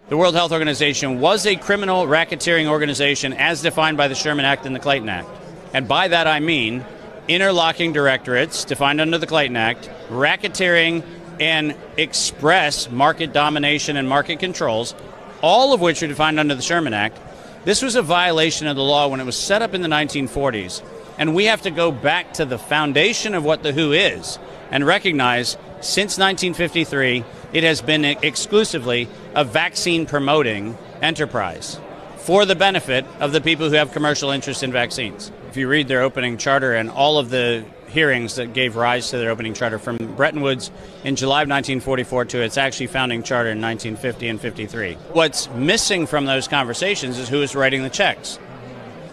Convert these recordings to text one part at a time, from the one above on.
The World Health Organization was a criminal racketeering organization as defined by the Sherman Act and the Clayton Act. And by that I mean interlocking directorates defined under the Clayton Act, racketeering and express market domination and market controls, all of which are defined under the Sherman Act. This was a violation of the law when it was set up in the 1940s. And we have to go back to the foundation of what the WHO is and recognize since 1953, it has been exclusively a vaccine-promoting enterprise for the benefit of the people who have commercial interest in vaccines. If you read their opening charter and all of the hearings that gave rise to their opening charter from Bretton Woods in July of 1944 to its actually founding charter in 1950 and 53. What's missing from those conversations is who is writing the checks.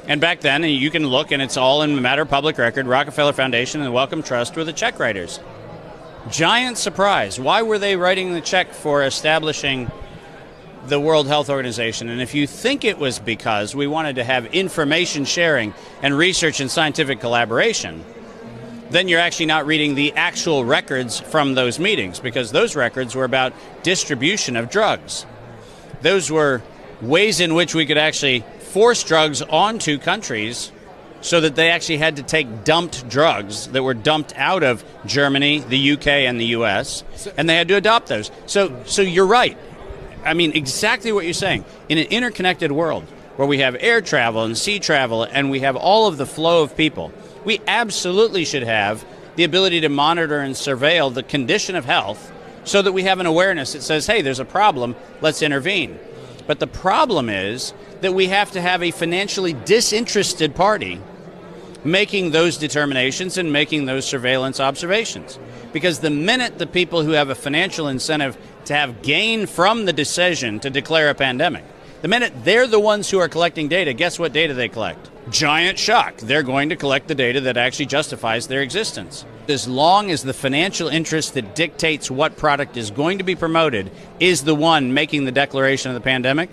And back then, you can look, and it's all in a matter of public record, Rockefeller Foundation and the Wellcome Trust were the check writers. Giant surprise. Why were they writing the check for establishing the World Health Organization? And if you think it was because we wanted to have information sharing and research and scientific collaboration, then you're actually not reading the actual records from those meetings, because those records were about distribution of drugs. Those were ways in which we could actually force drugs onto countries so that they actually had to take dumped drugs that were dumped out of Germany, the UK, and the US, and they had to adopt those. So you're right. I mean, exactly what you're saying. In an interconnected world where we have air travel and sea travel and we have all of the flow of people, we absolutely should have the ability to monitor and surveil the condition of health so that we have an awareness that says, hey, there's a problem, let's intervene. But the problem is that we have to have a financially disinterested party making those determinations and making those surveillance observations. Because the minute the people who have a financial incentive to have gain from the decision to declare a pandemic, the minute they're the ones who are collecting data, guess what data they collect? Giant shock. They're going to collect the data that actually justifies their existence. As long as the financial interest that dictates what product is going to be promoted is the one making the declaration of the pandemic,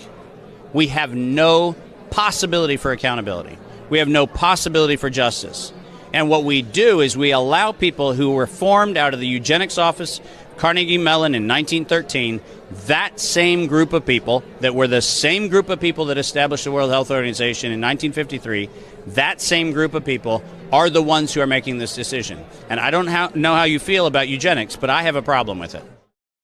we have no possibility for accountability. We have no possibility for justice. And what we do is we allow people who were formed out of the eugenics office, Carnegie Mellon in 1913, that same group of people that were the same group of people that established the World Health Organization in 1953, that same group of people are the ones who are making this decision. And I don't know how you feel about eugenics, but I have a problem with it.